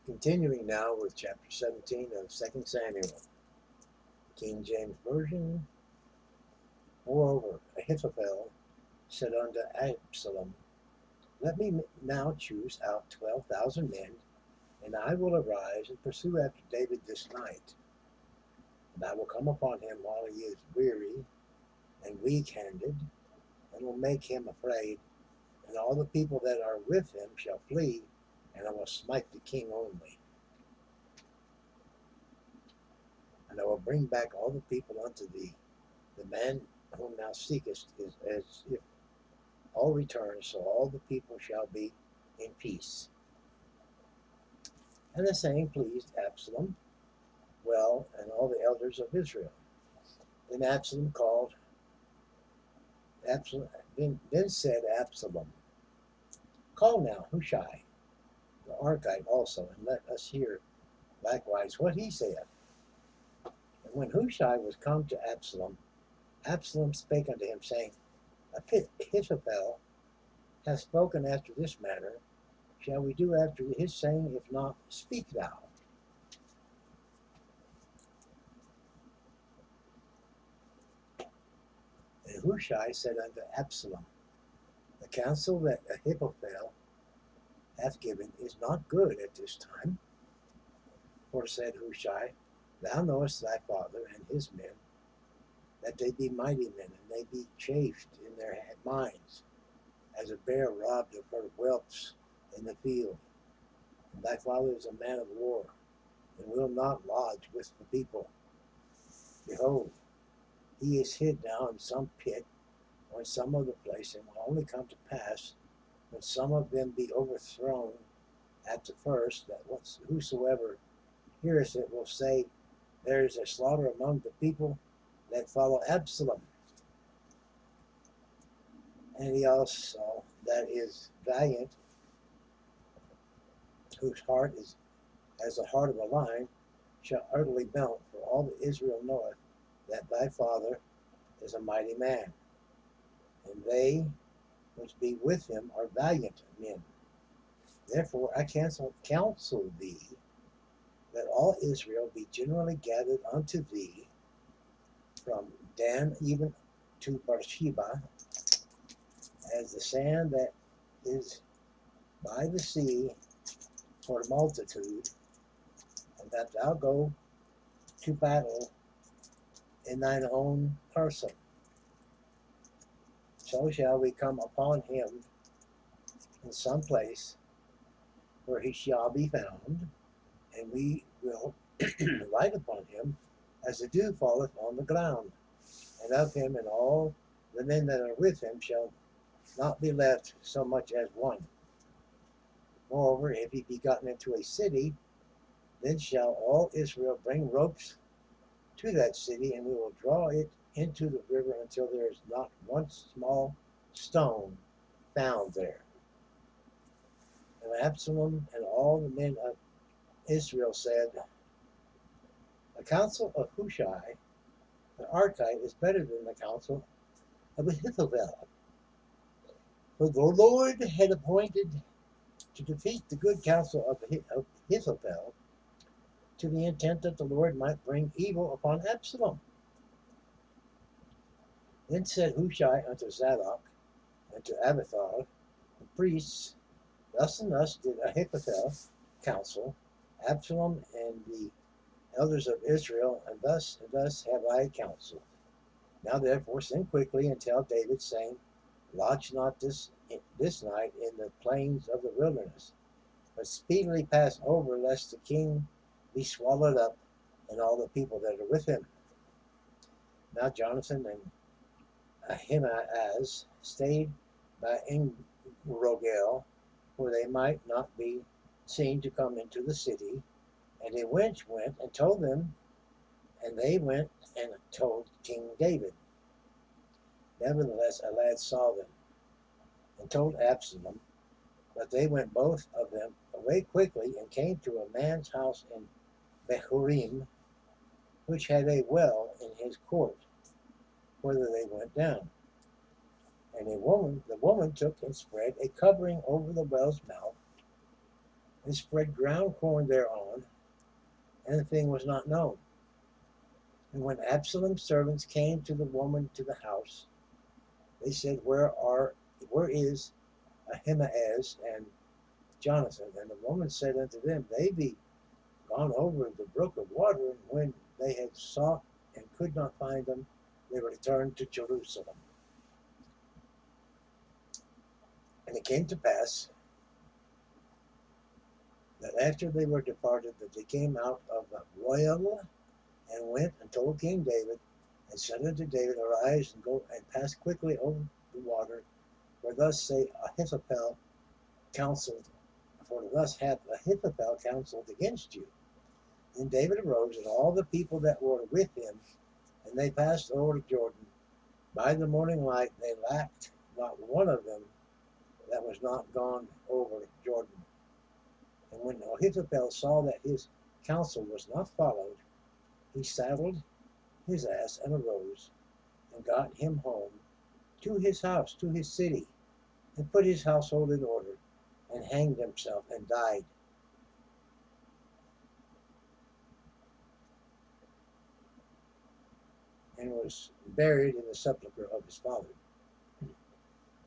Continuing now with chapter 17 of 2 Samuel, King James Version. Moreover, Ahithophel said unto Absalom, Let me now choose out 12,000 men, and I will arise and pursue after David this night. And I will come upon him while he is weary and weak-handed, and will make him afraid, and all the people that are with him shall flee, and I will smite the king only. And I will bring back all the people unto thee. The man whom thou seekest is as if all return, so all the people shall be in peace. And the saying pleased Absalom well, and all the elders of Israel. Then said Absalom, Call now Hushai the Archite also, and let us hear likewise what he saith. And when Hushai was come to Absalom, Absalom spake unto him, saying, Ahithophel hath spoken after this manner. Shall we do after his saying? If not, speak thou. And Hushai said unto Absalom, The counsel that Ahithophel hath given is not good at this time. For said Hushai, Thou knowest thy father and his men, that they be mighty men, and they be chafed in their minds, as a bear robbed of her whelps in the field. And thy father is a man of war, and will not lodge with the people. Behold, he is hid now in some pit, or in some other place, and will only come to pass when some of them be overthrown at the first, that whosoever heareth it will say, There is a slaughter among the people that follow Absalom. And he also that is valiant, whose heart is as the heart of a lion, shall utterly melt, for all that Israel knoweth that thy father is a mighty man, and they which be with him are valiant men. Therefore I counsel thee, that all Israel be generally gathered unto thee, from Dan even to Beersheba, as the sand that is by the sea for multitude, and that thou go to battle in thine own person. So shall we come upon him in some place where he shall be found, and we will light upon him as the dew falleth on the ground. And of him and all the men that are with him shall not be left so much as one. Moreover, if he be gotten into a city, then shall all Israel bring ropes to that city, and we will draw it into the river until there is not one small stone found there. And Absalom and all the men of Israel said, The counsel of Hushai the Archite is better than the counsel of Ahithophel. For the Lord had appointed to defeat the good counsel of Ahithophel, to the intent that the Lord might bring evil upon Absalom. Then said Hushai unto Zadok and to Abiathar, the priests, Thus and thus did Ahithophel counsel Absalom and the elders of Israel, and thus have I counseled. Now therefore send quickly and tell David, saying, Lodge not this night in the plains of the wilderness, but speedily pass over, lest the king be swallowed up, and all the people that are with him. Now Jonathan and Ahimaaz stayed by Enrogel, where they might not be seen to come into the city. And a wench went and told them, and they went and told King David. Nevertheless, a lad saw them and told Absalom, but they went both of them away quickly and came to a man's house in Behurim, which had a well in his court, whither they went down. And the woman took and spread a covering over the well's mouth, and spread ground corn thereon, and the thing was not known. And when Absalom's servants came to the woman to the house, they said, Where is Ahimaaz and Jonathan? And the woman said unto them, They be gone over the brook of water. And when they had sought and could not find them, they returned to Jerusalem. And it came to pass that after they were departed, that they came out of the well, and went and told King David, and said unto David, Arise and go and pass quickly over the water, for thus say Ahithophel counseled, for thus hath Ahithophel counseled against you. Then David arose, and all the people that were with him, and they passed over Jordan. By the morning light they lacked not one of them that was not gone over Jordan. And when Ahithophel saw that his counsel was not followed, he saddled his ass and arose, and got him home to his house, to his city, and put his household in order, and hanged himself and died. And was buried in the sepulchre of his father.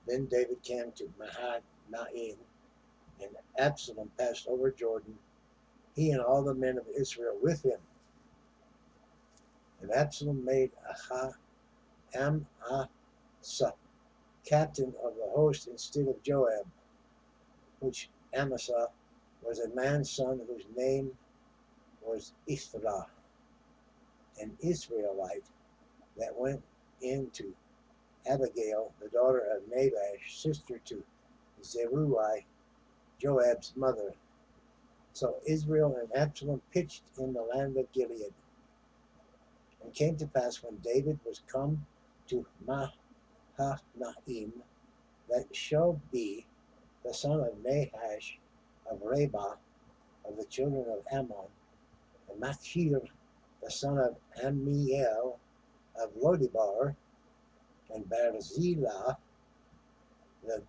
Then David came to Mahanaim, and Absalom passed over Jordan, he and all the men of Israel with him. And Absalom made Amasa captain of the host instead of Joab, which Amasa was a man's son whose name was Ithra, an Israelite that went into Abigail, the daughter of Nabash, sister to Zeruiah, Joab's mother. So Israel and Absalom pitched in the land of Gilead. And came to pass when David was come to Mahanaim, that Shobi, the son of Nahash of Rabbah, of the children of Ammon, and Machir, the son of Ammiel of Lodibar, and Barzillai, the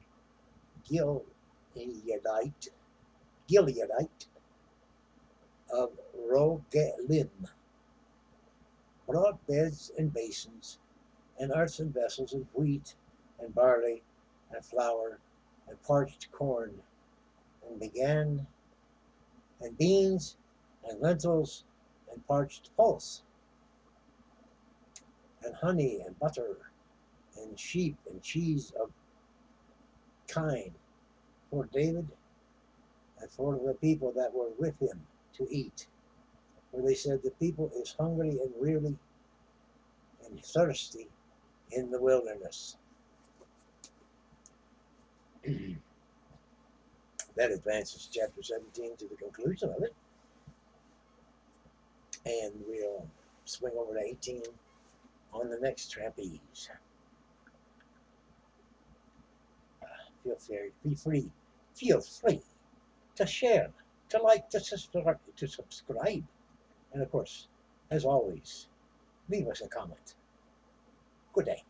Gileadite of Rogelim, brought beds and basins, and earthen vessels of wheat, and barley, and flour, and parched corn, and beans, and lentils, and parched pulse, and honey, and butter, and sheep, and cheese of kine, for David, and for the people that were with him to eat. For they said, The people is hungry and weary and thirsty in the wilderness. That advances chapter 17 to the conclusion of it. And we'll swing over to 18 on the next trapeze. Feel free to share, to like, to subscribe. And of course, as always, leave us a comment. Good day.